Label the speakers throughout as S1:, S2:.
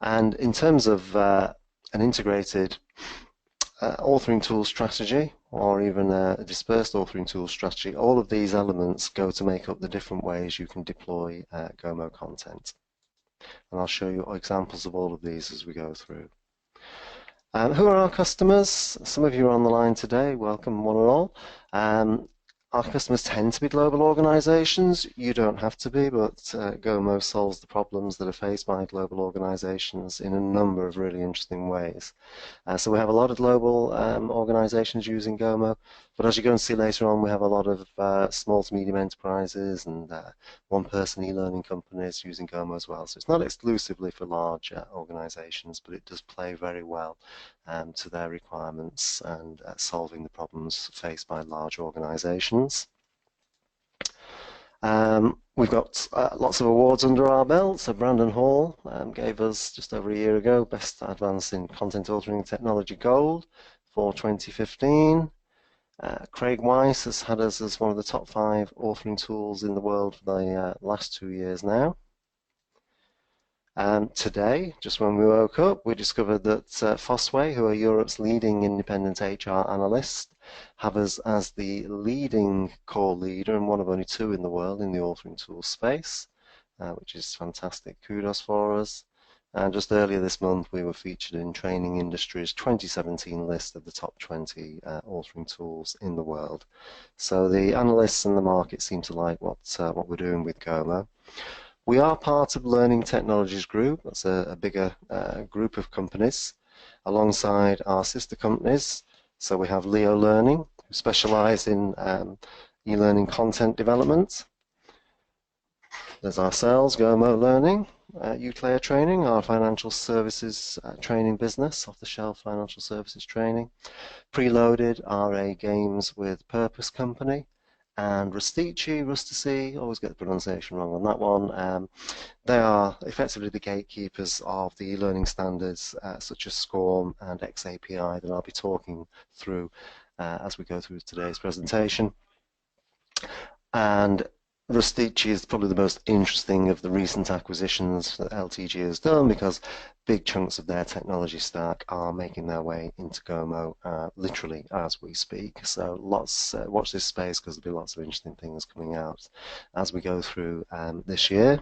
S1: And in terms of an integrated authoring tool strategy, or even a dispersed authoring tool strategy, all of these elements go to make up the different ways you can deploy GoMo content. And I'll show you examples of all of these as we go through. Who are our customers? Some of you are on the line today. Welcome, one and all. Our customers tend to be global organizations. You don't have to be, but GoMo solves the problems that are faced by global organizations in a number of really interesting ways. So we have a lot of global organizations using GoMo, but as you're going to see later on, we have a lot of small to medium enterprises and one-person e-learning companies using GoMo as well. So it's not exclusively for large organizations, but it does play very well to their requirements and solving the problems faced by large organizations. We've got lots of awards under our belt. So Brandon Hall gave us just over a year ago Best Advance in Content Authoring Technology Gold for 2015. Craig Weiss has had us as one of the top 5 authoring tools in the world for the last 2 years now. Today, just when we woke up, we discovered that Fosway, who are Europe's leading independent HR analyst, have us as the leading core leader and one of only 2 in the world in the authoring tool space, which is fantastic. Kudos for us. And just earlier this month, we were featured in Training Industry's 2017 list of the top 20 authoring tools in the world. So the analysts and the market seem to like what we're doing with GoMo. We are part of Learning Technologies Group. That's a bigger group of companies alongside our sister companies. So we have elearning, who specialize in e-learning content development. There's ourselves, GoMo Learning, Uclear Training, our financial services training business, off-the-shelf financial services training. Preloaded are a games with purpose company. And Rustici, always get the pronunciation wrong on that one. They are effectively the gatekeepers of the e-learning standards such as SCORM and xAPI that I'll be talking through as we go through today's presentation. And Rustici is probably the most interesting of the recent acquisitions that LTG has done because big chunks of their technology stack are making their way into GoMo literally as we speak. So watch this space because there'll be lots of interesting things coming out as we go through this year.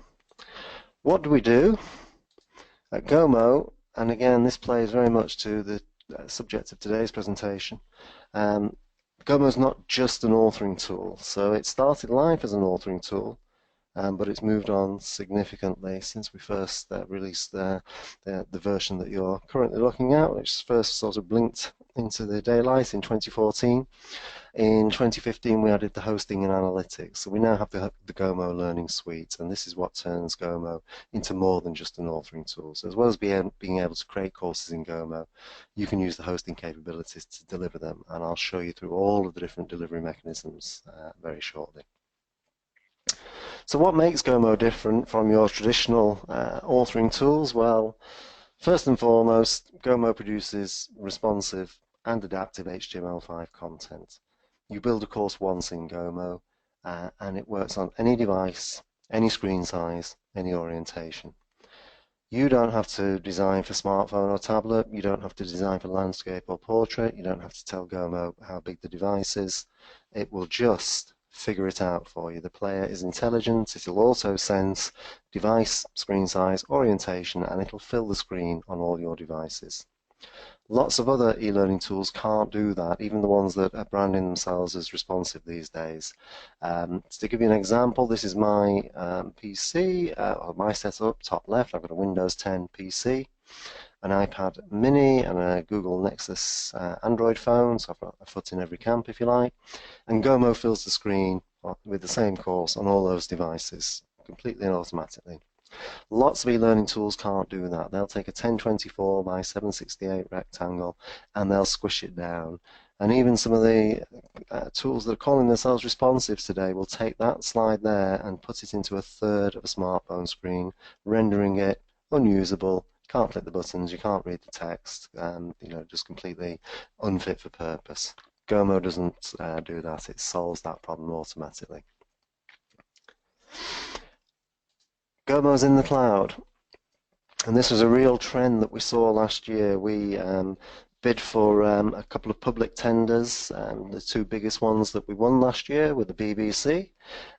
S1: What do we do at GoMo? And again, this plays very much to the subject of today's presentation. GoMo is not just an authoring tool. So it started life as an authoring tool, but it's moved on significantly since we first released the version that you're currently looking at, which first sort of blinked into the daylight in 2014. In 2015, we added the hosting and analytics. So we now have the GoMo Learning Suite, and this is what turns GoMo into more than just an authoring tool. So as well as being able to create courses in GoMo, you can use the hosting capabilities to deliver them, and I'll show you through all of the different delivery mechanisms very shortly. So what makes GoMo different from your traditional authoring tools? Well, first and foremost, GoMo produces responsive and adaptive HTML5 content. You build a course once in GoMo and it works on any device, any screen size, any orientation. You don't have to design for smartphone or tablet. You don't have to design for landscape or portrait. You don't have to tell GoMo how big the device is. It will just figure it out for you. The player is intelligent. It'll also sense device, screen size, orientation, and it'll fill the screen on all your devices. Lots of other e-learning tools can't do that, even the ones that are branding themselves as responsive these days. To give you an example, this is my PC, or my setup, top left. I've got a Windows 10 PC, an iPad mini, and a Google Nexus Android phone, so I've got a foot in every camp, if you like. And GoMo fills the screen with the same course on all those devices, completely and automatically. Lots of e-learning tools can't do that. They'll take a 1024 by 768 rectangle and they'll squish it down. And even some of the tools that are calling themselves responsive today will take that slide there and put it into a third of a smartphone screen, rendering it unusable. Can't click the buttons, you can't read the text, just completely unfit for purpose. GoMo doesn't do that. It solves that problem automatically. GoMo's in the cloud. And this was a real trend that we saw last year. We bid for a couple of public tenders. The two biggest ones that we won last year were the BBC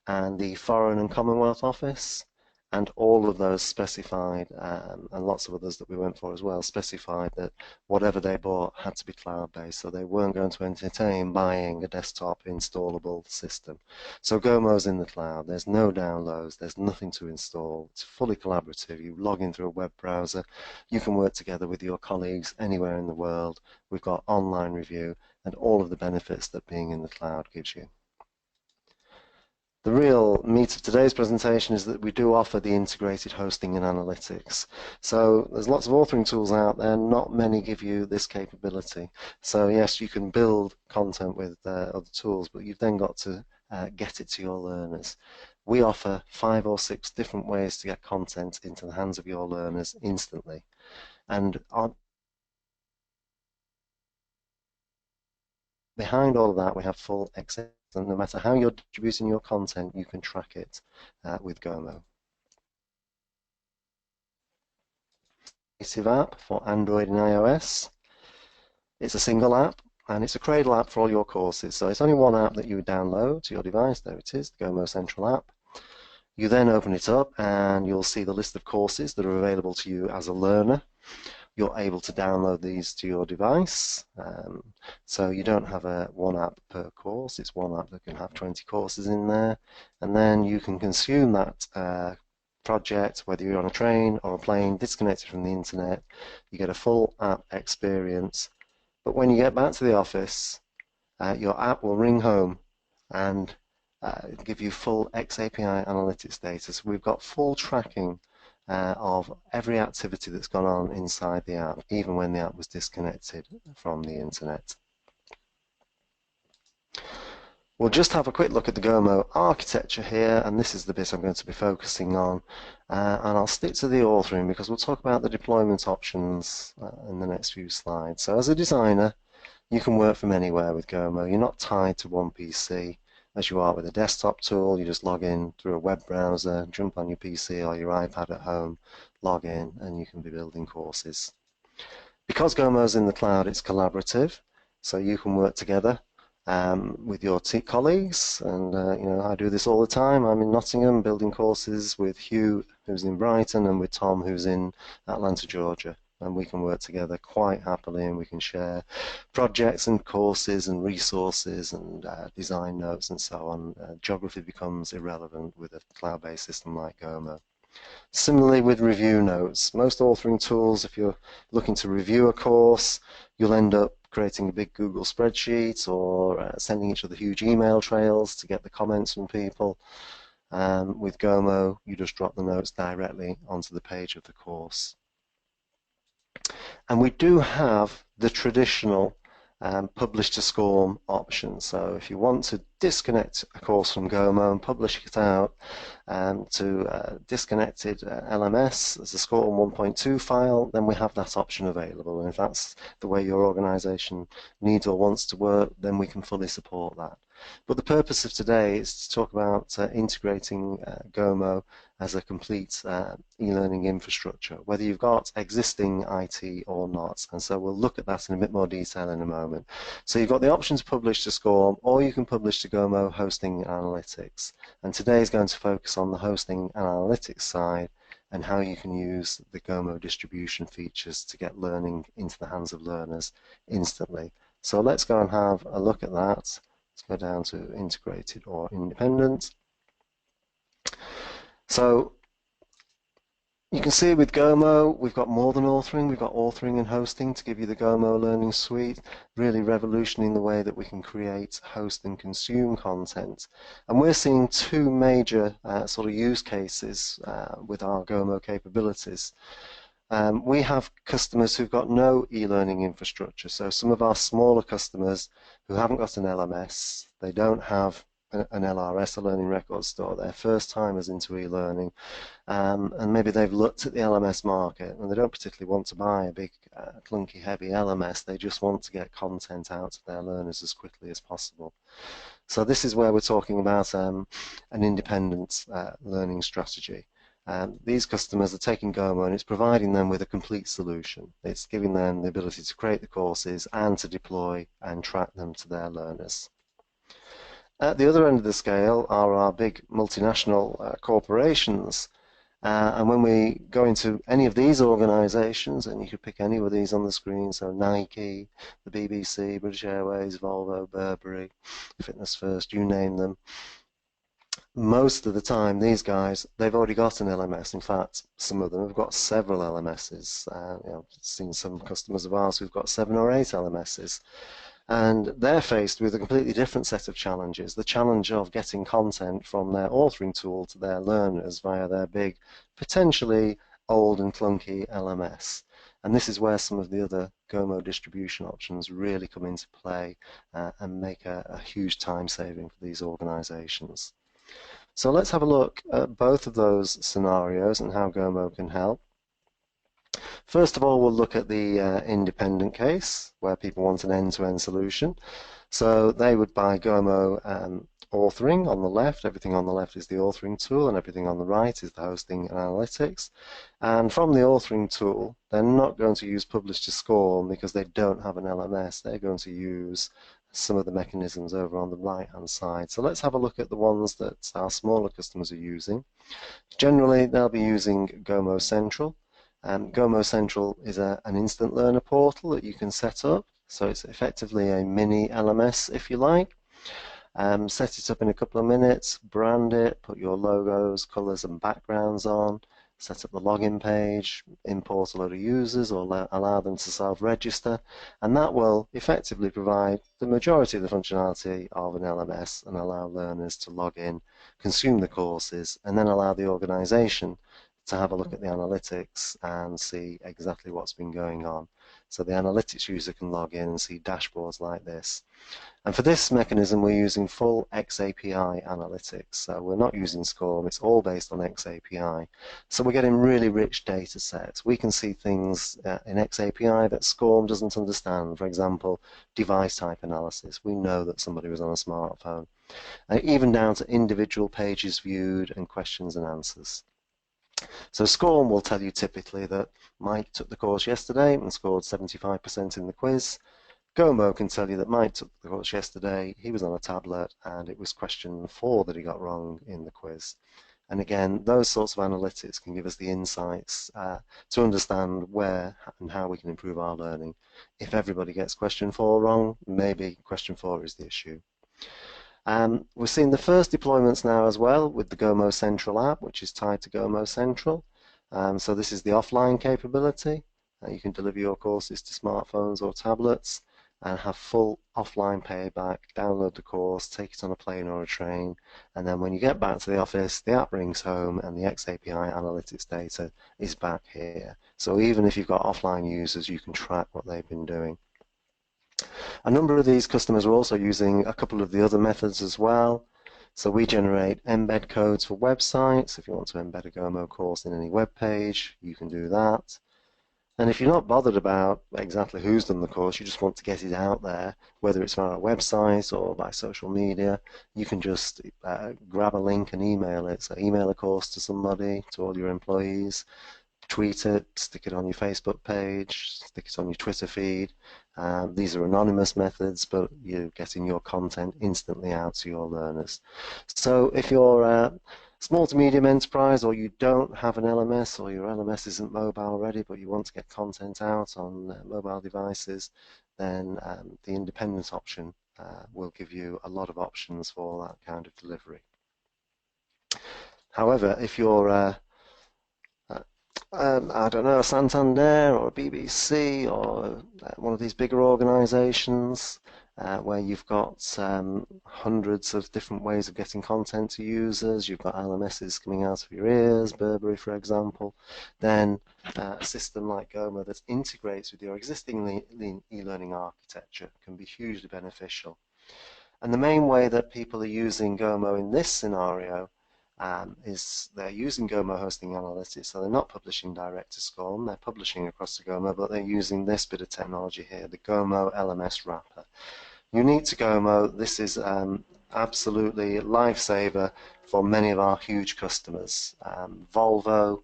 S1: and the Foreign and Commonwealth Office, and all of those specified, and lots of others that we went for as well, specified that whatever they bought had to be cloud-based, so they weren't going to entertain buying a desktop installable system. So GoMo's in the cloud, there's no downloads, there's nothing to install, it's fully collaborative, you log in through a web browser, you can work together with your colleagues anywhere in the world, we've got online review, and all of the benefits that being in the cloud gives you. The real meat of today's presentation is that we do offer the integrated hosting and analytics. So there's lots of authoring tools out there, not many give you this capability. So yes, you can build content with other tools, but you've then got to get it to your learners. We offer 5 or 6 different ways to get content into the hands of your learners instantly. And behind all of that, we have full access. And no matter how you're distributing your content, you can track it with GoMo. Native app for Android and iOS. It's a single app, and it's a Cradle app for all your courses. So it's only one app that you would download to your device. There it is, the GoMo Central app. You then open it up, and you'll see the list of courses that are available to you as a learner. You're able to download these to your device. So you don't have one app per course. It's one app that can have 20 courses in there. And then you can consume that project, whether you're on a train or a plane, disconnected from the internet. You get a full app experience. But when you get back to the office, your app will ring home and give you full xAPI analytics data. So we've got full tracking of every activity that's gone on inside the app, even when the app was disconnected from the internet. We'll just have a quick look at the GoMo architecture here, and this is the bit I'm going to be focusing on. And I'll stick to the authoring because we'll talk about the deployment options in the next few slides. So as a designer, you can work from anywhere with GoMo. You're not tied to one PC as you are with a desktop tool. You just log in through a web browser, jump on your PC or your iPad at home, log in, and you can be building courses. Because GoMo's in the cloud, it's collaborative, so you can work together with your colleagues, and you know, I do this all the time. I'm in Nottingham building courses with Hugh, who's in Brighton, and with Tom, who's in Atlanta, Georgia. And we can work together quite happily, and we can share projects and courses and resources and design notes and so on. Geography becomes irrelevant with a cloud-based system like GoMo. Similarly with review notes, most authoring tools, if you're looking to review a course, you'll end up creating a big Google spreadsheet or sending each other huge email trails to get the comments from people. With GoMo, you just drop the notes directly onto the page of the course. And we do have the traditional publish to SCORM option. So if you want to disconnect a course from GoMo and publish it out to disconnected LMS as a SCORM 1.2 file, then we have that option available. And if that's the way your organization needs or wants to work, then we can fully support that. But the purpose of today is to talk about integrating GoMo as a complete e-learning infrastructure, whether you've got existing IT or not. And so we'll look at that in a bit more detail in a moment. So you've got the option to publish to SCORM, or you can publish to GoMo Hosting Analytics. And today is going to focus on the hosting and analytics side and how you can use the GoMo distribution features to get learning into the hands of learners instantly. So let's go and have a look at that. Let's go down to integrated or independent. So you can see with GoMo, we've got more than authoring. We've got authoring and hosting to give you the GoMo Learning Suite, really revolutioning the way that we can create, host, and consume content. And we're seeing two major sort of use cases with our GoMo capabilities. We have customers who've got no e-learning infrastructure. So some of our smaller customers who haven't got an LMS, they don't have an LRS, a learning record store, they're first timers into e-learning, and maybe they've looked at the LMS market and they don't particularly want to buy a big clunky heavy LMS, they just want to get content out to their learners as quickly as possible. So this is where we're talking about an independent learning strategy. These customers are taking GoMo and it's providing them with a complete solution. It's giving them the ability to create the courses and to deploy and track them to their learners. At the other end of the scale are our big multinational corporations. And when we go into any of these organizations, and you could pick any of these on the screen, so Nike, the BBC, British Airways, Volvo, Burberry, Fitness First, you name them, most of the time these guys, they've already got an LMS. In fact, some of them have got several LMSs. I've seen some customers of ours who've got 7 or 8 LMSs. And they're faced with a completely different set of challenges. The challenge of getting content from their authoring tool to their learners via their big, potentially old and clunky LMS. And this is where some of the other GoMo distribution options really come into play and make a huge time saving for these organizations. So let's have a look at both of those scenarios and how GoMo can help. First of all, we'll look at the independent case where people want an end-to-end solution. So they would buy GoMo authoring on the left. Everything on the left is the authoring tool and everything on the right is the hosting and analytics. And from the authoring tool, they're not going to use publish to score because they don't have an LMS. They're going to use some of the mechanisms over on the right-hand side. So let's have a look at the ones that our smaller customers are using. Generally, they'll be using GoMo Central. GoMo Central is an instant learner portal that you can set up. So it's effectively a mini LMS, if you like. Set it up in a couple of minutes, brand it, put your logos, colors and backgrounds on, set up the login page, import a load of users or allow them to self-register, and that will effectively provide the majority of the functionality of an LMS and allow learners to log in, consume the courses, and then allow the organization to have a look at the analytics and see exactly what's been going on. So the analytics user can log in and see dashboards like this. And for this mechanism, we're using full xAPI analytics. So we're not using SCORM, it's all based on xAPI. So we're getting really rich data sets. We can see things in xAPI that SCORM doesn't understand. For example, device type analysis. We know that somebody was on a smartphone. Even down to individual pages viewed and questions and answers. So SCORM will tell you typically that Mike took the course yesterday and scored 75% in the quiz. GoMo can tell you that Mike took the course yesterday, he was on a tablet, and it was question 4 that he got wrong in the quiz. And again, those sorts of analytics can give us the insights to understand where and how we can improve our learning. If everybody gets question 4 wrong, maybe question 4 is the issue. We're seeing the first deployments now as well with the GoMo Central app, which is tied to GoMo Central. So this is the offline capability. You can deliver your courses to smartphones or tablets and have full offline payback, download the course, take it on a plane or a train, and then when you get back to the office, the app rings home and the xAPI analytics data is back here. So even if you've got offline users, you can track what they've been doing. A number of these customers are also using a couple of the other methods as well. So we generate embed codes for websites. If you want to embed a GoMo course in any web page, you can do that. And if you're not bothered about exactly who's done the course, you just want to get it out there, whether it's via a website or by social media, you can just grab a link and email it. So email a course to somebody, to all your employees, tweet it, stick it on your Facebook page, stick it on your Twitter feed. These are anonymous methods, but you're getting your content instantly out to your learners. So if you're a small to medium enterprise, or you don't have an LMS, or your LMS isn't mobile ready, but you want to get content out on mobile devices, then the independent option will give you a lot of options for that kind of delivery. However, if you're I don't know, a Santander or a BBC or one of these bigger organizations where you've got hundreds of different ways of getting content to users, you've got LMSs coming out of your ears, Burberry for example, then a system like GoMo that integrates with your existing e-learning architecture can be hugely beneficial. And the main way that people are using GoMo in this scenario is they're using GoMo hosting analytics, so they're not publishing direct to SCORM, they're publishing across to GoMo, but they're using this bit of technology here, the GoMo LMS wrapper. Unique to GoMo, this is absolutely a lifesaver for many of our huge customers. Volvo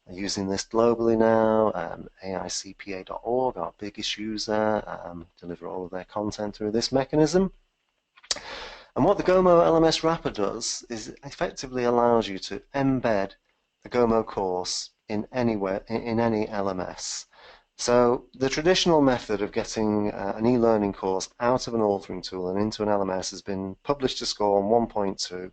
S1: are using this globally now. AICPA.org, our biggest user, deliver all of their content through this mechanism. And what the GoMo LMS wrapper does is it effectively allows you to embed the GoMo course in any LMS. So the traditional method of getting an e-learning course out of an authoring tool and into an LMS has been published to score on 1.2.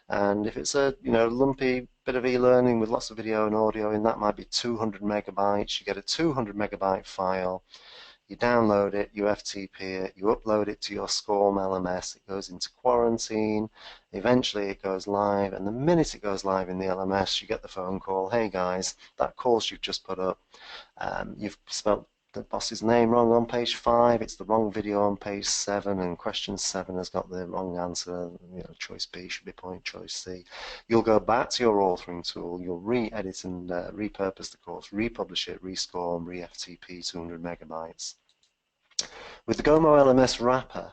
S1: And if it's a lumpy bit of e-learning with lots of video and audio in, that might be 200 megabytes. You get a 200 megabyte file. You download it, you FTP it, you upload it to your SCORM LMS, it goes into quarantine, eventually it goes live, and the minute it goes live in the LMS, you get the phone call, hey guys, that course you've just put up, you've spelled the boss's name wrong on page 5, it's the wrong video on page 7, and question 7 has got the wrong answer, choice B should be point choice C. You'll go back to your authoring tool, you'll re-edit and repurpose the course, republish it, rescore, re-FTP 200 megabytes. With the GoMo LMS wrapper,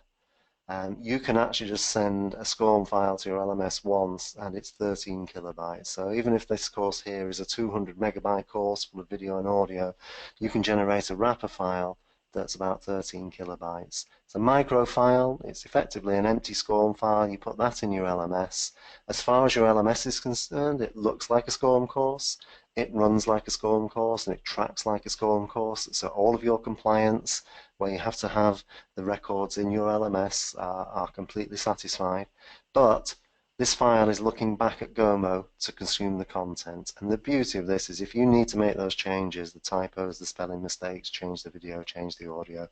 S1: you can actually just send a SCORM file to your LMS once and it's 13 kilobytes. So even if this course here is a 200 megabyte course full of video and audio, you can generate a wrapper file that's about 13 kilobytes. It's a micro file, it's effectively an empty SCORM file, you put that in your LMS. As far as your LMS is concerned, it looks like a SCORM course, it runs like a SCORM course, and it tracks like a SCORM course, so all of your compliance, where you have to have the records in your LMS, are completely satisfied. But this file is looking back at GoMo to consume the content. And the beauty of this is if you need to make those changes, the typos, the spelling mistakes, change the video, change the audio,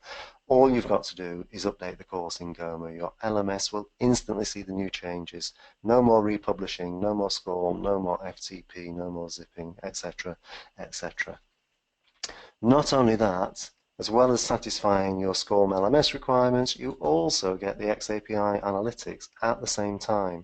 S1: all you've got to do is update the course in GoMo. Your LMS will instantly see the new changes. No more republishing, no more SCORM, no more FTP, no more zipping, etc., etc. Not only that, as well as satisfying your SCORM LMS requirements, you also get the xAPI analytics at the same time.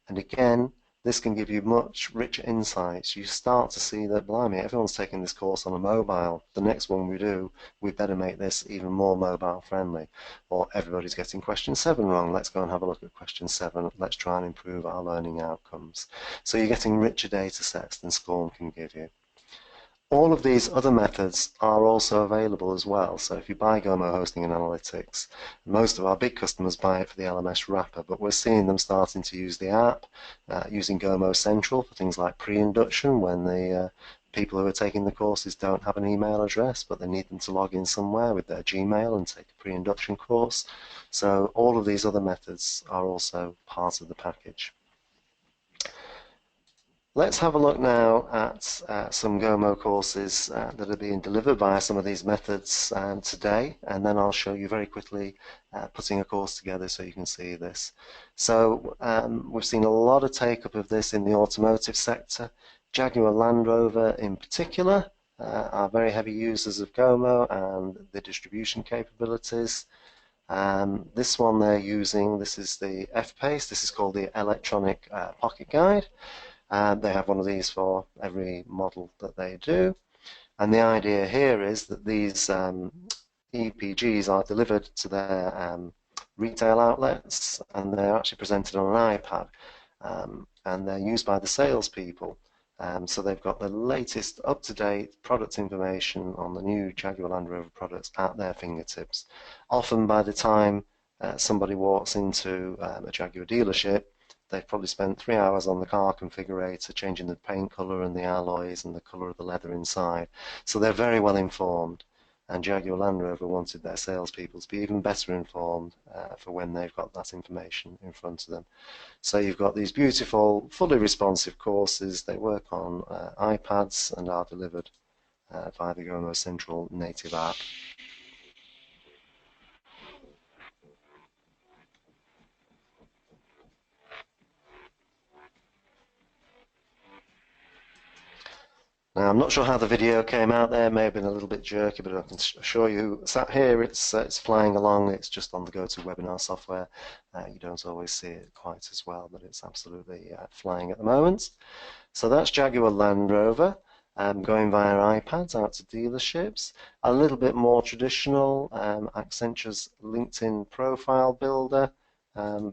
S1: And again, this can give you much richer insights. You start to see that, blimey, everyone's taking this course on a mobile. The next one we do, we better make this even more mobile friendly. Or everybody's getting question 7 wrong. Let's go and have a look at question 7. Let's try and improve our learning outcomes. So you're getting richer data sets than SCORM can give you. All of these other methods are also available as well. So if you buy GoMo Hosting and Analytics, most of our big customers buy it for the LMS wrapper, but we're seeing them starting to use the app, using GoMo Central for things like pre-induction when the people who are taking the courses don't have an email address, but they need them to log in somewhere with their Gmail and take a pre-induction course. So all of these other methods are also part of the package. Let's have a look now at some GoMo courses that are being delivered via some of these methods today, and then I'll show you very quickly putting a course together so you can see this. So we've seen a lot of take-up of this in the automotive sector. Jaguar Land Rover in particular are very heavy users of GoMo and the distribution capabilities. This one they're using, this is the F-Pace, this is called the Electronic Pocket Guide. They have one of these for every model that they do. And the idea here is that these EPGs are delivered to their retail outlets, and they're actually presented on an iPad, and they're used by the salespeople. So they've got the latest up-to-date product information on the new Jaguar Land Rover products at their fingertips. Often by the time somebody walks into a Jaguar dealership, they've probably spent 3 hours on the car configurator, changing the paint colour and the alloys and the colour of the leather inside. So they're very well informed, and Jaguar Land Rover wanted their salespeople to be even better informed for when they've got that information in front of them. So you've got these beautiful, fully responsive courses. They work on iPads and are delivered via the GoMo Central native app. Now, I'm not sure how the video came out there. It may have been a little bit jerky, but I can assure you, sat here, it's flying along. It's just on the GoToWebinar software. You don't always see it quite as well, but it's absolutely flying at the moment. So that's Jaguar Land Rover going via iPads out to dealerships. A little bit more traditional, Accenture's LinkedIn profile builder.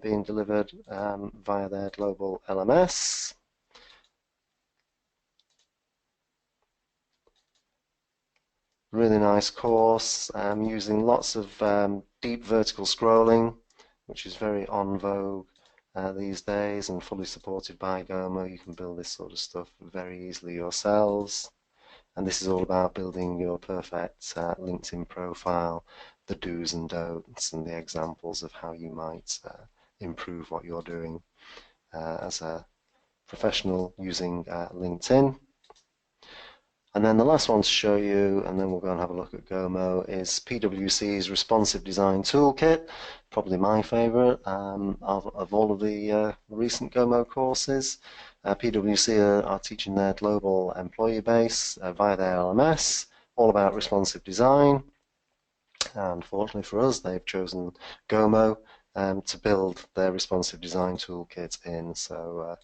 S1: being delivered via their global LMS. Really nice course, using lots of deep vertical scrolling, which is very en vogue these days and fully supported by GoMo. You can build this sort of stuff very easily yourselves. And this is all about building your perfect LinkedIn profile, the do's and don'ts, and the examples of how you might improve what you're doing as a professional using LinkedIn. And then the last one to show you, and then we'll go and have a look at GoMo, is PwC's Responsive Design Toolkit, probably my favourite of all of the recent GoMo courses. PwC are teaching their global employee base via their LMS, all about responsive design. And fortunately for us, they've chosen GoMo to build their responsive design toolkit in. So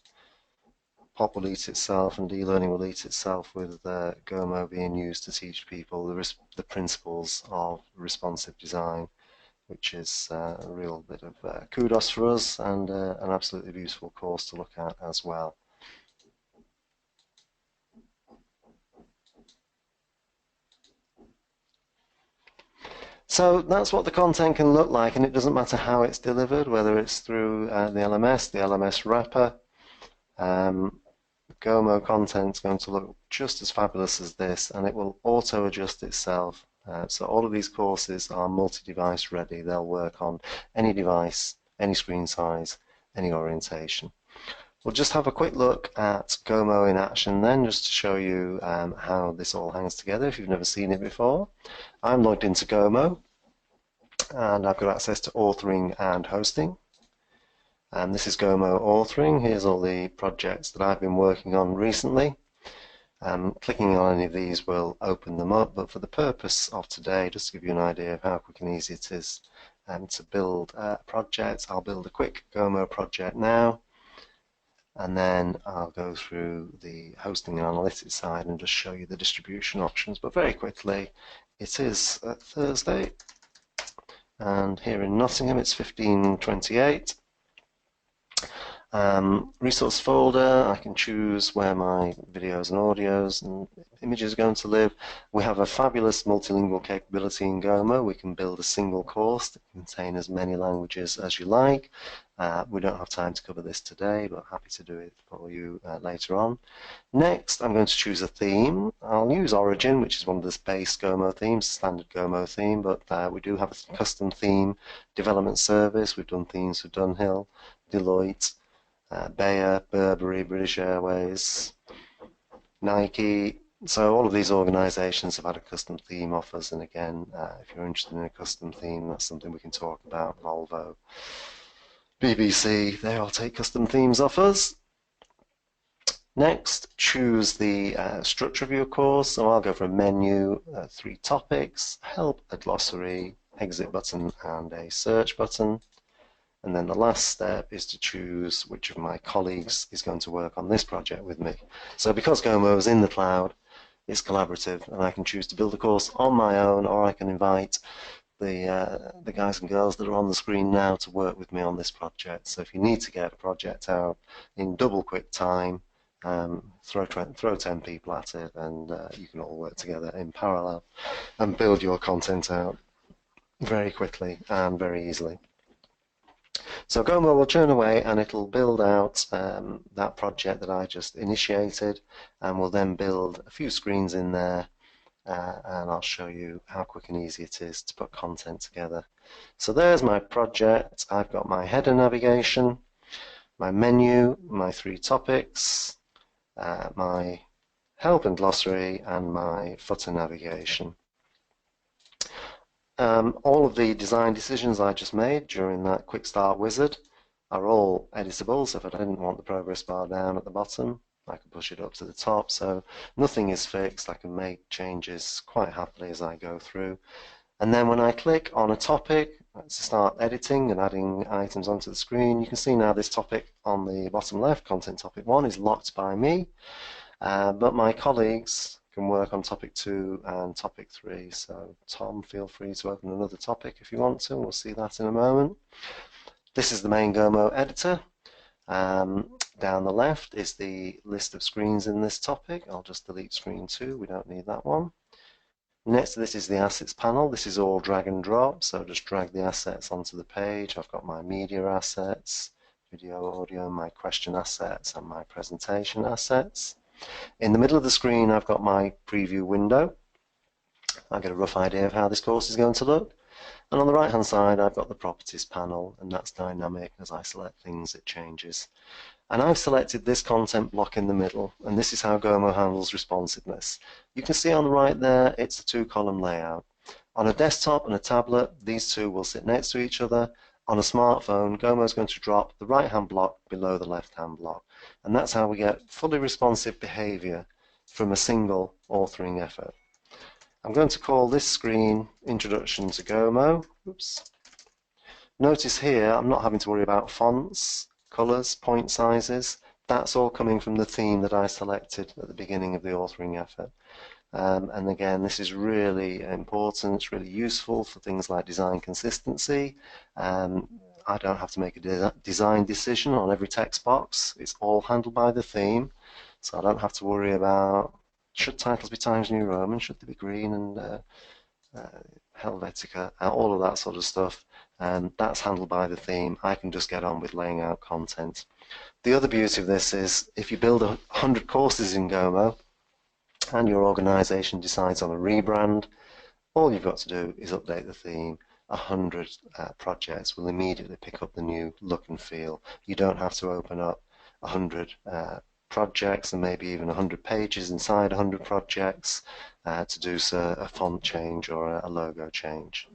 S1: POP will eat itself and e-learning will eat itself with GoMo being used to teach people the principles of responsive design, which is a real bit of kudos for us and an absolutely beautiful course to look at as well. So that's what the content can look like, and it doesn't matter how it's delivered, whether it's through the LMS wrapper. GoMo content is going to look just as fabulous as this, and it will auto adjust itself. So all of these courses are multi-device ready. They'll work on any device, any screen size, any orientation. We'll just have a quick look at GoMo in action then, just to show you how this all hangs together if you've never seen it before. I'm logged into GoMo, and I've got access to authoring and hosting. And this is GoMo authoring. Here's all the projects that I've been working on recently. Clicking on any of these will open them up, but for the purpose of today, just to give you an idea of how quick and easy it is to build a project, I'll build a quick GoMo project now, and then I'll go through the hosting and analytics side and just show you the distribution options. But very quickly, it is Thursday, and here in Nottingham it's 15:28. Resource folder, I can choose where my videos and audios and images are going to live. We have a fabulous multilingual capability in GoMo. We can build a single course that can contain as many languages as you like. We don't have time to cover this today, but happy to do it for you later on. Next, I'm going to choose a theme. I'll use Origin, which is one of the base GoMo themes, standard GoMo theme, but we do have a custom theme development service. We've done themes for Dunhill, Deloitte, Bayer, Burberry, British Airways, Nike. So all of these organisations have had a custom theme offers, and again, if you're interested in a custom theme, that's something we can talk about. Volvo, BBC, they all take custom themes offers. Next, choose the structure of your course. So I'll go for a menu, 3 topics, help, a glossary, exit button, and a search button. And then the last step is to choose which of my colleagues is going to work on this project with me. So because GoMo is in the cloud, it's collaborative, and I can choose to build a course on my own, or I can invite the guys and girls that are on the screen now to work with me on this project. So if you need to get a project out in double quick time, throw 10 people at it, and you can all work together in parallel and build your content out very quickly and very easily. So GoMo will churn away and it'll build out that project that I just initiated, and we'll then build a few screens in there, and I'll show you how quick and easy it is to put content together. So there's my project. I've got my header navigation, my menu, my 3 topics, my help and glossary, and my footer navigation. All of the design decisions I just made during that quick start wizard are all editable. So if I didn't want the progress bar down at the bottom, I can push it up to the top. So nothing is fixed. I can make changes quite happily as I go through. And then when I click on a topic to start editing and adding items onto the screen, you can see now this topic on the bottom left, content topic 1, is locked by me, but my colleagues can work on topic 2 and topic 3. So Tom, feel free to open another topic if you want to. We'll see that in a moment. This is the main GoMo editor. Down the left is the list of screens in this topic. I'll just delete screen 2, we don't need that one. Next to this is the assets panel. This is all drag and drop, so just drag the assets onto the page. I've got my media assets, video, audio, my question assets, and my presentation assets. In the middle of the screen, I've got my preview window. I get a rough idea of how this course is going to look. And on the right hand side, I've got the properties panel, and that's dynamic. As I select things, it changes. And I've selected this content block in the middle, and this is how GoMo handles responsiveness. You can see on the right there, it's a 2-column layout. On a desktop and a tablet, these two will sit next to each other. On a smartphone, GoMo is going to drop the right-hand block below the left-hand block. And that's how we get fully responsive behavior from a single authoring effort. I'm going to call this screen Introduction to GoMo. Oops. Notice here, I'm not having to worry about fonts, colors, point sizes. That's all coming from the theme that I selected at the beginning of the authoring effort. And again, this is really important, it's really useful for things like design consistency. I don't have to make a design decision on every text box. It's all handled by the theme, so I don't have to worry about should titles be Times New Roman, should they be green and Helvetica, all of that sort of stuff. That's handled by the theme. I can just get on with laying out content. The other beauty of this is if you build 100 courses in GoMo and your organization decides on a rebrand, all you've got to do is update the theme. 100 projects will immediately pick up the new look and feel. You don't have to open up 100 projects and maybe even 100 pages inside 100 projects to do a font change or a logo change.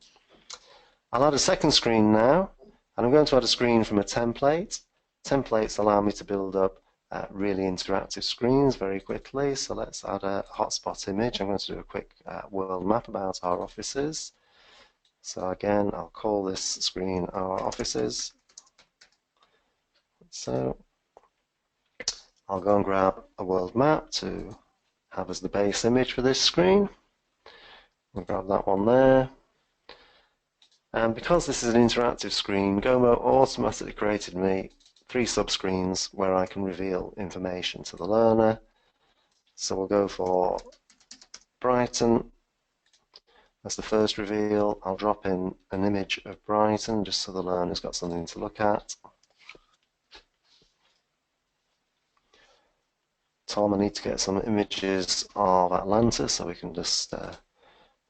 S1: I'll add a second screen now, and I'm going to add a screen from a template. Templates allow me to build up really interactive screens very quickly, so let's add a hotspot image. I'm going to do a quick world map about our offices. So again, I'll call this screen Our Offices. So I'll go and grab a world map to have as the base image for this screen. I'll grab that one there. And because this is an interactive screen, GoMo automatically created me 3 subscreens where I can reveal information to the learner. So we'll go for Brighton as the first reveal. I'll drop in an image of Brighton just so the learner's got something to look at. Tom, I need to get some images of Atlanta so we can just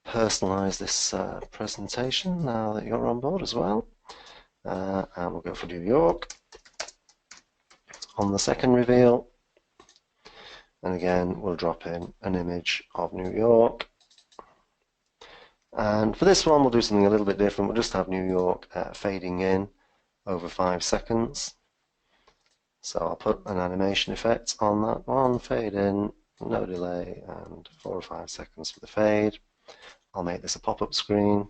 S1: personalize this presentation now that you're on board as well. And we'll go for New York on the second reveal. And again, we'll drop in an image of New York. And for this one, we'll do something a little bit different. We'll just have New York fading in over 5 seconds. So I'll put an animation effect on that one, fade in, no delay, and 4 or 5 seconds for the fade. I'll make this a pop-up screen.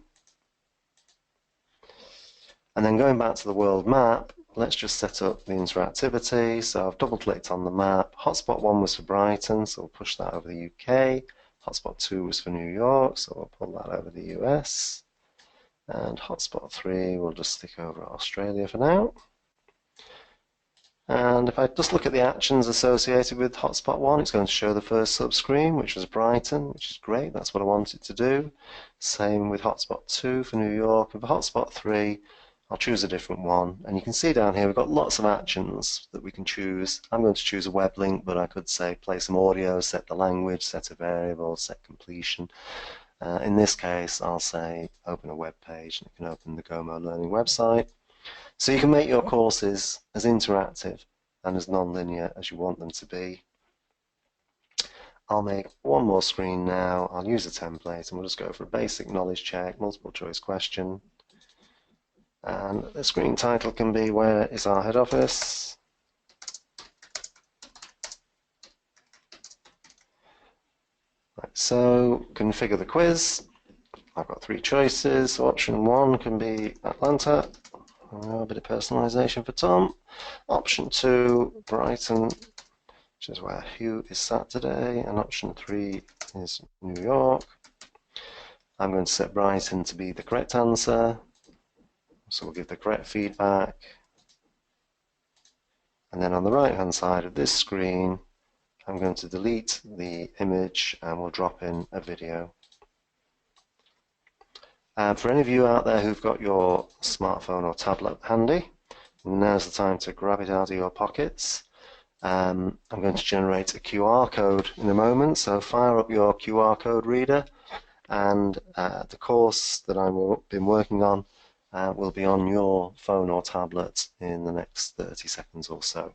S1: And then going back to the world map, let's just set up the interactivity. So I've double-clicked on the map. Hotspot 1 was for Brighton, so we'll push that over the UK. Hotspot 2 was for New York, so we'll pull that over the US. And hotspot 3 we'll just stick over Australia for now. And if I just look at the actions associated with hotspot 1, it's going to show the first subscreen, which was Brighton, which is great, that's what I wanted to do. Same with hotspot 2 for New York, and for hotspot 3, I'll choose a different one. And you can see down here we've got lots of actions that we can choose. I'm going to choose a web link, but I could say play some audio, set the language, set a variable, set completion. In this case, I'll say open a web page, and it can open the GoMo Learning website. So you can make your courses as interactive and as non-linear as you want them to be. I'll make one more screen now. I'll use a template and we'll just go for a basic knowledge check, multiple choice question. And the screen title can be Where is our head office? Right, so configure the quiz. I've got 3 choices. So option 1 can be Atlanta. A bit of personalisation for Tom. Option 2, Brighton, which is where Hugh is sat today. And option 3 is New York. I'm going to set Brighton to be the correct answer. So we'll give the correct feedback. And then on the right hand side of this screen, I'm going to delete the image and we'll drop in a video. For any of you out there who've got your smartphone or tablet handy, now's the time to grab it out of your pockets. I'm going to generate a QR code in a moment, so fire up your QR code reader, and the course that I've been working on will be on your phone or tablet in the next 30 seconds or so.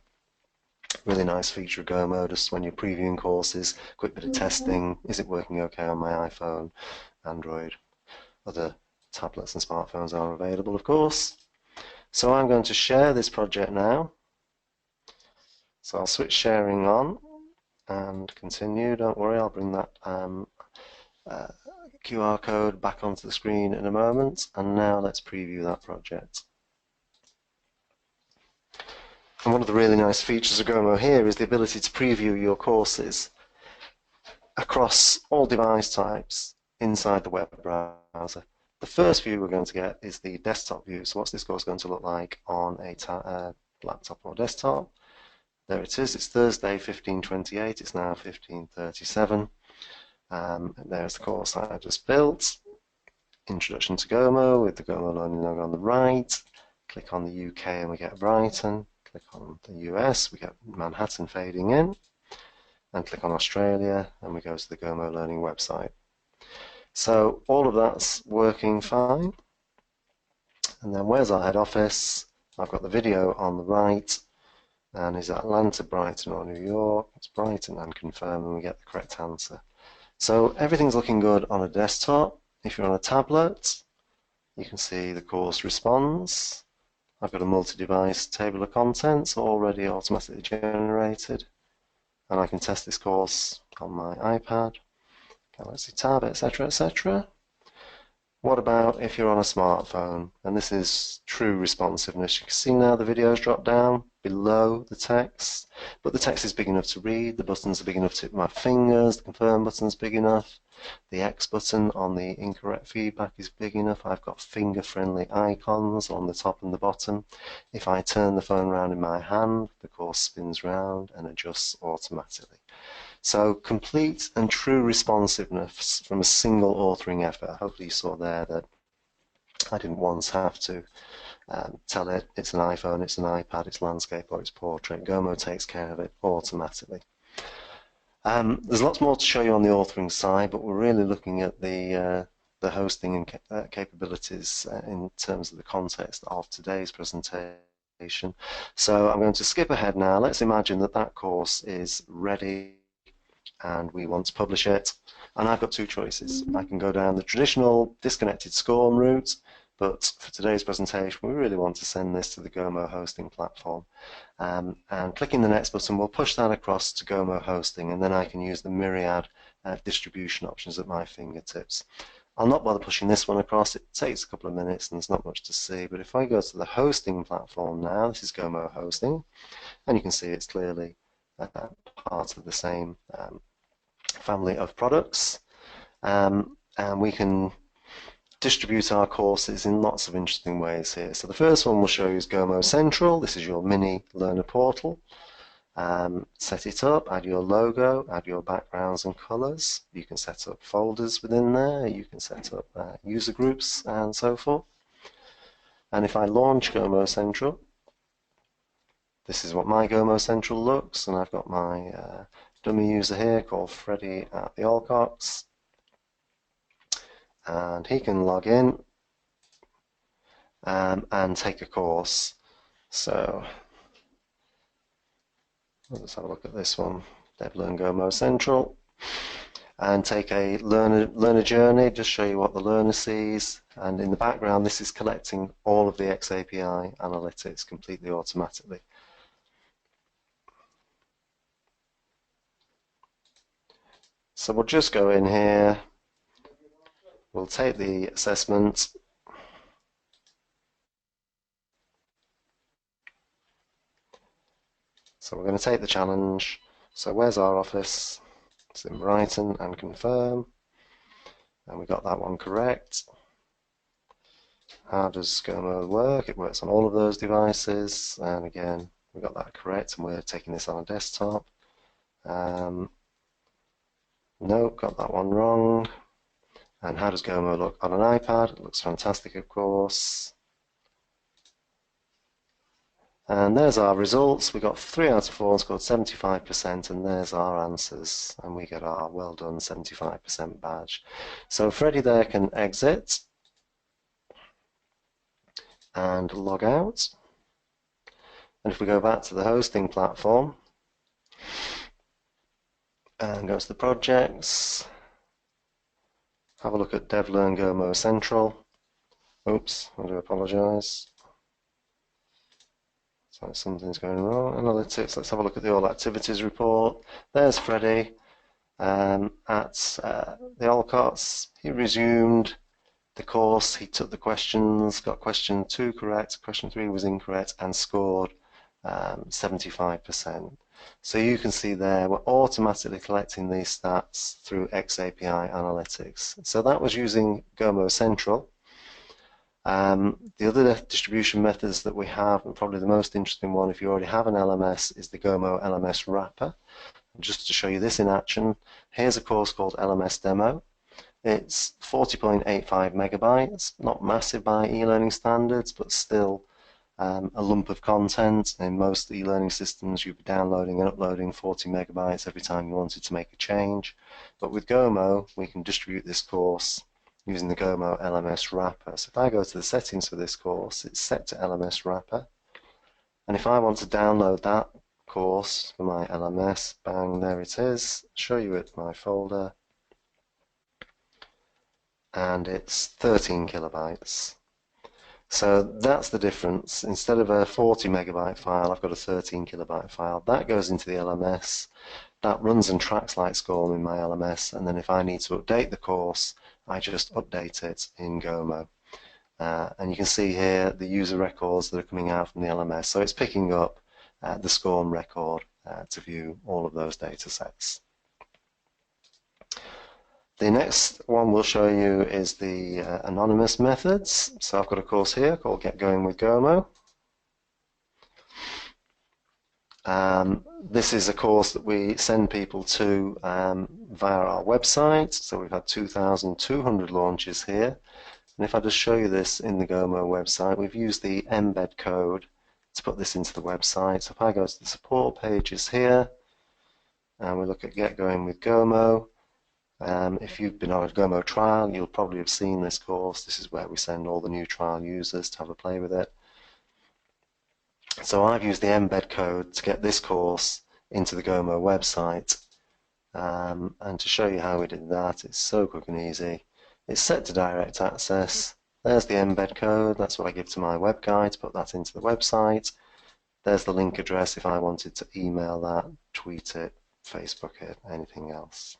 S1: Really nice feature of GoMo, just when you're previewing courses, quick bit of testing. Is it working okay on my iPhone, Android? Other tablets and smartphones are available, of course. So I'm going to share this project now. So I'll switch sharing on and continue. Don't worry, I'll bring that QR code back onto the screen in a moment. And now let's preview that project. And one of the really nice features of GoMo here is the ability to preview your courses across all device types inside the web browser. The first view we're going to get is the desktop view. So what's this course going to look like on a laptop or desktop? There it is. It's Thursday, 15/28. It's now 15:37. There's the course I just built. Introduction to GoMo with the GoMo Learning logo on the right. Click on the UK and we get Brighton. Click on the US, we get Manhattan fading in. And click on Australia and we go to the GoMo Learning website. So all of that's working fine. And then where's our head office? I've got the video on the right. And is it Atlanta, Brighton or New York? It's Brighton, and confirm, and we get the correct answer. So everything's looking good on a desktop. If you're on a tablet, you can see the course responds. I've got a multi-device table of contents already automatically generated, and I can test this course on my iPad, Galaxy Tab, etc., etc. What about if you're on a smartphone? And this is true responsiveness. You can see now the videos drop down below the text, but the text is big enough to read, the buttons are big enough to hit my fingers, the confirm button's big enough, the X button on the incorrect feedback is big enough, I've got finger-friendly icons on the top and the bottom. If I turn the phone around in my hand, the course spins round and adjusts automatically. So complete and true responsiveness from a single authoring effort. Hopefully you saw there that I didn't once have to tell it it's an iPhone, it's an iPad, it's landscape or it's portrait. GoMo takes care of it automatically. There's lots more to show you on the authoring side, but we're really looking at the hosting and capabilities in terms of the context of today's presentation. So I'm going to skip ahead now. Let's imagine that that course is ready and we want to publish it, and I've got two choices. I can go down the traditional disconnected SCORM route, but for today's presentation we really want to send this to the GoMo hosting platform, and clicking the next button will push that across to GoMo hosting, and then I can use the myriad distribution options at my fingertips. I'll not bother pushing this one across, it takes a couple of minutes and there's not much to see, but if I go to the hosting platform now, this is GoMo hosting, and you can see it's clearly part of the same family of products, and we can distribute our courses in lots of interesting ways here. So the first one we'll show you is GoMo Central. This is your mini learner portal. Set it up, add your logo, add your backgrounds and colors. You can set up folders within there, you can set up user groups and so forth. And if I launch GoMo Central, this is what my GoMo Central looks, and I've got my dummy user here called Freddie at the Alcox, and he can log in and take a course. So let's have a look at this one, DevLearn GoMo Central, and take a learner journey, just show you what the learner sees, and in the background this is collecting all of the xAPI analytics completely automatically. So we'll just go in here, we'll take the assessment, so we're going to take the challenge. So where's our office? It's in Brighton, and confirm, and we got that one correct. How does GoMo work? It works on all of those devices, and again, we got that correct, and we're taking this on a desktop. Nope, got that one wrong. And how does GoMo look on an iPad? It looks fantastic, of course. And there's our results. We got 3 out of 4 and scored 75%, and there's our answers. And we get our well done 75% badge. So Freddie there can exit and log out. And if we go back to the hosting platform and go to the projects, have a look at DevLearn GoMo Central. Oops, I do apologise. So something's going wrong. Analytics, let's have a look at the All Activities report. There's Freddie at the Alcots. He resumed the course, he took the questions, got question 2 correct, question 3 was incorrect, and scored 75%. So you can see there, we're automatically collecting these stats through xAPI analytics. So that was using GoMo Central. The other distribution methods that we have, and probably the most interesting one if you already have an LMS, is the GoMo LMS wrapper. And just to show you this in action, here's a course called LMS Demo. It's 40.85 megabytes, not massive by e-learning standards, but still a lump of content. In most e-learning systems, you'd be downloading and uploading 40 megabytes every time you wanted to make a change. But with GoMo, we can distribute this course using the GoMo LMS wrapper. So if I go to the settings for this course, it's set to LMS wrapper. And if I want to download that course for my LMS, bang, there it is. Show you it in my folder. And it's 13 kilobytes. So that's the difference. Instead of a 40 megabyte file, I've got a 13 kilobyte file. That goes into the LMS. That runs and tracks like SCORM in my LMS, and then if I need to update the course, I just update it in GoMo. And you can see here the user records that are coming out from the LMS. So it's picking up the SCORM record to view all of those data sets. The next one we'll show you is the anonymous methods. So I've got a course here called Get Going with GoMo. This is a course that we send people to via our website. So we've had 2,200 launches here. And if I just show you this in the GoMo website, we've used the embed code to put this into the website. So if I go to the support pages here, and we look at Get Going with GoMo, if you've been on a GoMo trial, you'll probably have seen this course. This is where we send all the new trial users to have a play with it. So I've used the embed code to get this course into the GoMo website. And to show you how we did that, it's so quick and easy. It's set to direct access. There's the embed code. That's what I give to my web guy to put that into the website. There's the link address if I wanted to email that, tweet it, Facebook it, anything else.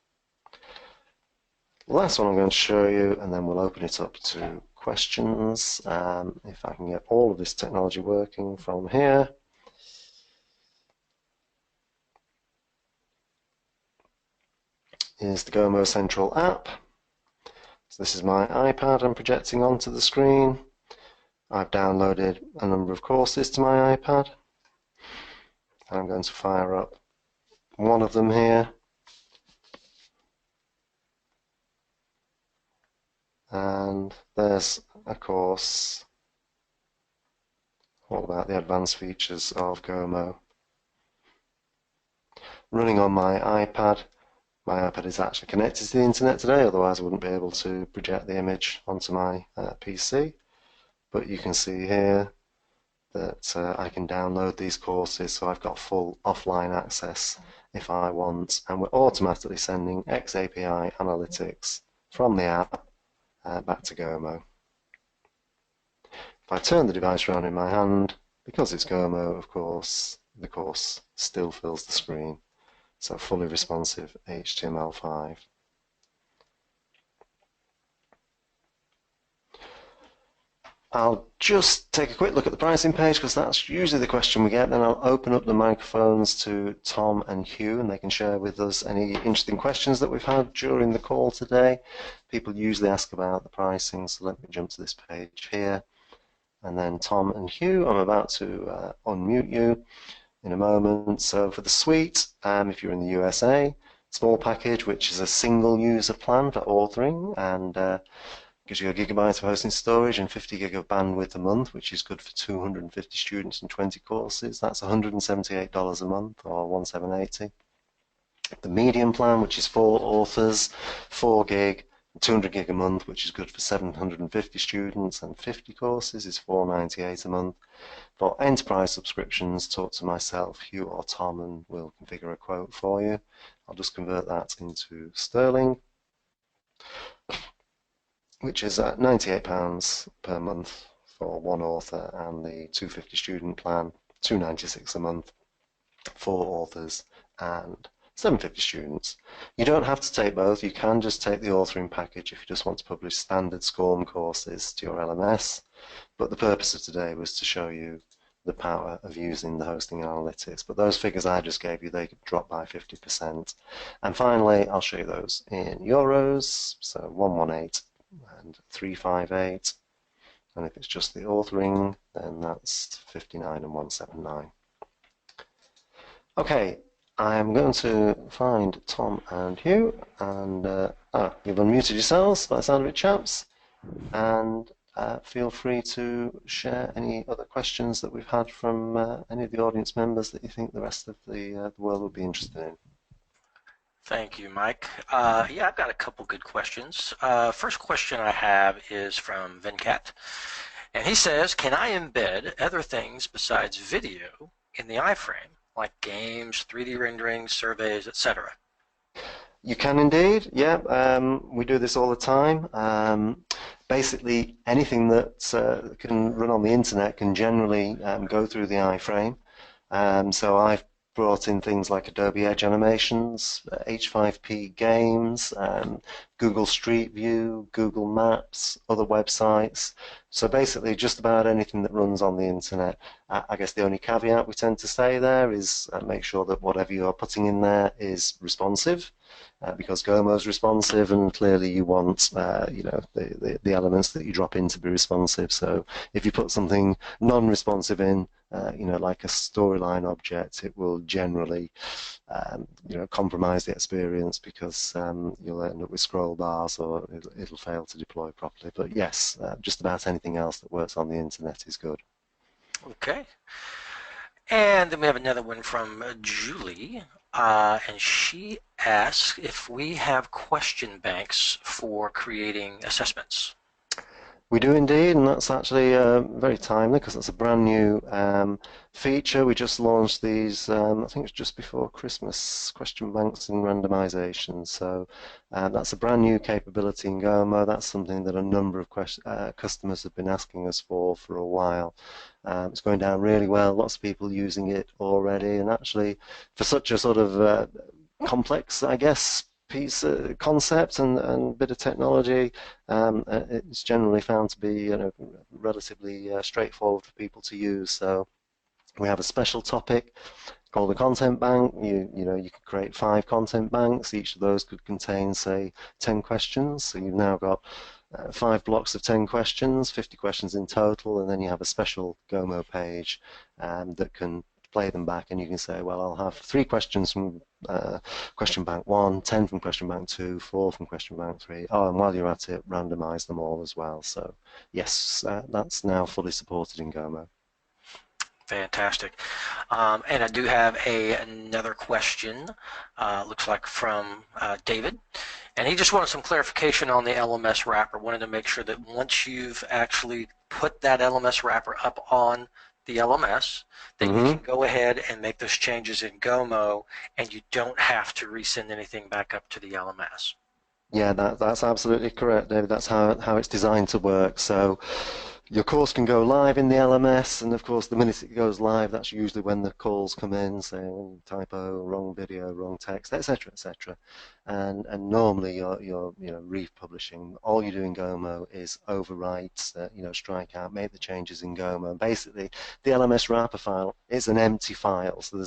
S1: The last one I'm going to show you, and then we'll open it up to questions. If I can get all of this technology working from here. Is the GoMo Central app. So this is my iPad I'm projecting onto the screen. I've downloaded a number of courses to my iPad. I'm going to fire up one of them here. And there's a course all about the advanced features of GoMo. Running on my iPad. My iPad is actually connected to the internet today, otherwise I wouldn't be able to project the image onto my PC. But you can see here that I can download these courses, so I've got full offline access if I want. And we're automatically sending xAPI analytics from the app back to GoMo. If I turn the device around in my hand, because it's GoMo, of course, the course still fills the screen. So fully responsive HTML5. I'll just take a quick look at the pricing page because that's usually the question we get. Then I'll open up the microphones to Tom and Hugh and they can share with us any interesting questions that we've had during the call today. People usually ask about the pricing, so let me jump to this page here. And then Tom and Hugh, I'm about to unmute you in a moment. So for the suite, if you're in the USA, small package, which is a single user plan for authoring and gives you a gigabyte of hosting storage and 50 gig of bandwidth a month, which is good for 250 students and 20 courses. That's $178 a month, or 1,780. The medium plan, which is 4 authors, 4 gig, 200 gig a month, which is good for 750 students and 50 courses, is 498 a month. For enterprise subscriptions, talk to myself, Hugh, or Tom, and we'll configure a quote for you. I'll just convert that into sterling, which is at £98 per month for 1 author, and the 250 student plan, £296 a month, 4 authors and 750 students. You don't have to take both. You can just take the authoring package if you just want to publish standard SCORM courses to your LMS. But the purpose of today was to show you the power of using the hosting analytics. But those figures I just gave you, they could drop by 50%. And finally, I'll show you those in euros. So 118 and 358. And if it's just the authoring, then that's 59 and 179. Okay, I'm going to find Tom and Hugh, and you've unmuted yourselves by the sound of it, chaps, and feel free to share any other questions that we've had from any of the audience members that you think the rest of the world would be interested in.
S2: Thank you, Mike. Yeah, I've got a couple good questions. First question I have is from Venkat, and he says, can I embed other things besides video in the iframe, like games, 3D renderings, surveys, etc.?
S1: You can indeed, yeah. We do this all the time. Basically, anything that can run on the internet can generally go through the iframe. So I've brought in things like Adobe Edge animations, H5P games, Google Street View, Google Maps, other websites. So basically just about anything that runs on the internet. I guess the only caveat we tend to say there is make sure that whatever you're putting in there is responsive. Because GoMo is responsive, and clearly you want the elements that you drop in to be responsive. So if you put something non-responsive in, like a storyline object, it will generally compromise the experience because you'll end up with scroll bars, or it'll fail to deploy properly. But yes, just about anything else that works on the internet is good.
S2: Okay. And then we have another one from Julie, and she asks if we have question banks for creating assessments.
S1: We do indeed, and that's actually very timely because that's a brand new feature. We just launched these, I think it's just before Christmas, question banks and randomization. So that's a brand new capability in GoMo. That's something that a number of customers have been asking us for a while. It's going down really well, lots of people using it already, and actually for such a sort of complex, I guess, piece concept and bit of technology, it's generally found to be relatively straightforward for people to use. So we have a special topic called a content bank. You can create 5 content banks. Each of those could contain, say, 10 questions. So you've now got 5 blocks of 10 questions, 50 questions in total, and then you have a special GoMo page that can play them back, and you can say, well, I'll have 3 questions from question bank 1, 10 from question bank 2, 4 from question bank 3. Oh, and while you're at it, randomize them all as well. So yes, that's now fully supported in GoMo.
S2: Fantastic. And I do have another question, looks like from David. And he just wanted some clarification on the LMS wrapper. Wanted to make sure that once you've actually put that LMS wrapper up on the LMS, that you can go ahead and make those changes in GoMo, and you don't have to resend anything back up to the LMS.
S1: Yeah, that's absolutely correct, David. That's how it's designed to work. So Your course can go live in the LMS, and of course, the minute it goes live, that's usually when the calls come in saying typo, wrong video, wrong text, etc., etc. And normally you're republishing. All you do in GoMo is overwrite, strike out, make the changes in GoMo. And basically, the LMS wrapper file is an empty file, so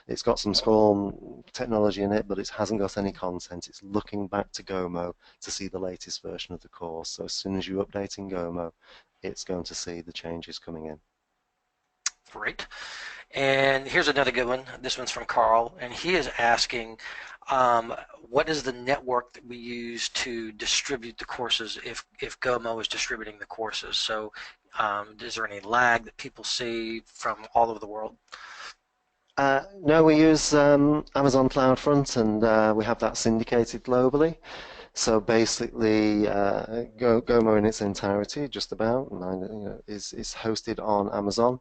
S1: it's got some SCORM technology in it, but it hasn't got any content. It's looking back to GoMo to see the latest version of the course. So as soon as you update in GoMo, it's going to see the changes coming in.
S2: Great. And here's another good one. This one's from Carl, and he is asking, what is the network that we use to distribute the courses if GoMo is distributing the courses? So is there any lag that people see from all over the world?
S1: No, we use Amazon CloudFront, and we have that syndicated globally. So basically, GoMo in its entirety, just about, is hosted on Amazon.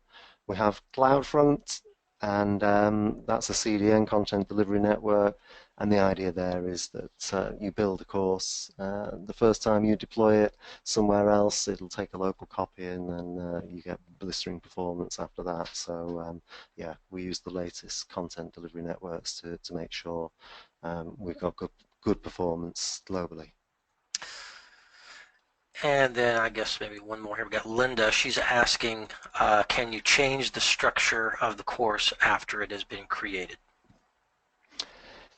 S1: We have CloudFront, and that's a CDN, content delivery network. And the idea there is that you build a course. The first time you deploy it somewhere else, it'll take a local copy, and then you get blistering performance after that. So yeah, we use the latest content delivery networks to make sure we've got good performance globally.
S2: And then I guess maybe one more here. We got Linda. She's asking, can you change the structure of the course after it has been created?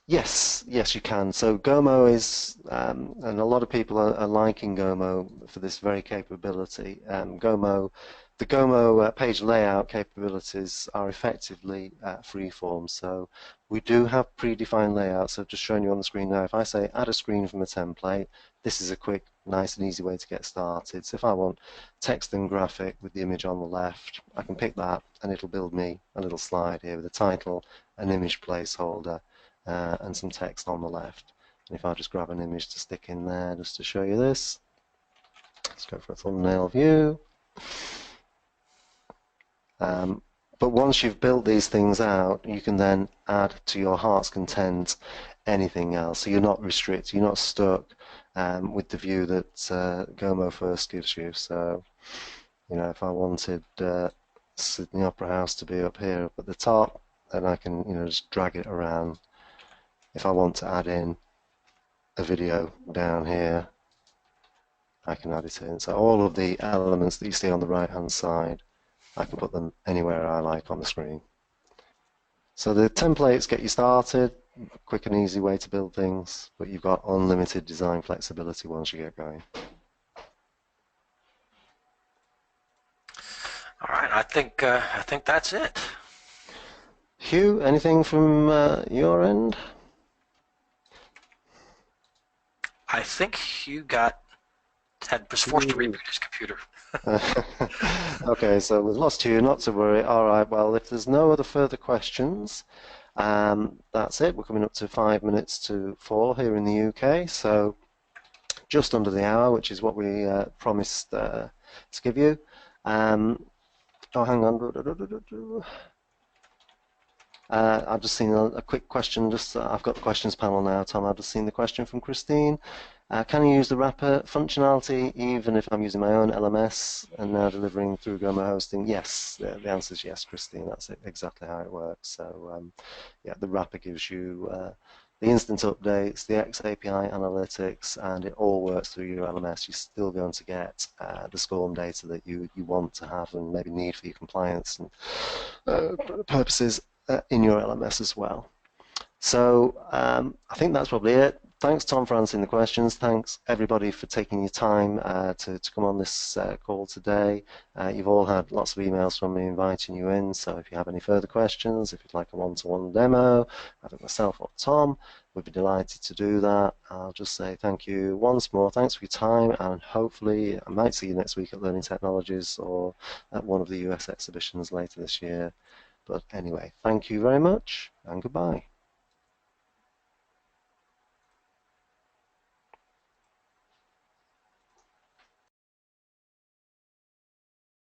S1: Yes, yes, you can. So GoMo is, and a lot of people are liking GoMo for this very capability. The GoMo page layout capabilities are effectively freeform. So we do have predefined layouts. I've just shown you on the screen now. If I say add a screen from a template, this is a quick, nice and easy way to get started. So if I want text and graphic with the image on the left, I can pick that and it'll build me a little slide here with a title, an image placeholder, and some text on the left. And if I just grab an image to stick in there just to show you this, let's go for a thumbnail view. But once you've built these things out, you can then add to your heart's content anything else. So you're not restricted, you're not stuck with the view that GoMo first gives you. So, if I wanted Sydney Opera House to be up here, up at the top, then I can, just drag it around. If I want to add in a video down here, I can add it in. So all of the elements that you see on the right hand side, I can put them anywhere I like on the screen. So the templates get you started, quick and easy way to build things, but you've got unlimited design flexibility once you get going.
S2: All right, I think that's it.
S1: Hugh, anything from your end?
S2: I think Hugh was forced to reboot his computer.
S1: Okay, so we've lost Hugh, not to worry. All right, well, if there's no other further questions, that's it. We're coming up to 5 minutes to 4 here in the UK, so just under the hour, which is what we promised to give you. Oh, hang on. I've just seen a quick question. I've got the questions panel now, Tom. I've just seen the question from Christine. Can you use the wrapper functionality even if I'm using my own LMS and now delivering through GoMo hosting? Yes, the answer is yes, Christine. That's exactly how it works. So yeah, the wrapper gives you the instant updates, the xAPI analytics, and it all works through your LMS. You're still going to get the SCORM data that you want to have and maybe need for your compliance and purposes in your LMS as well. So I think that's probably it. Thanks, Tom, for answering the questions. Thanks, everybody, for taking your time to come on this call today. You've all had lots of emails from me inviting you in, so if you have any further questions, if you'd like a one-to-one demo, either myself or Tom, we'd be delighted to do that. I'll just say thank you once more. Thanks for your time, and hopefully I might see you next week at Learning Technologies or at one of the US exhibitions later this year. But anyway, thank you very much, and goodbye.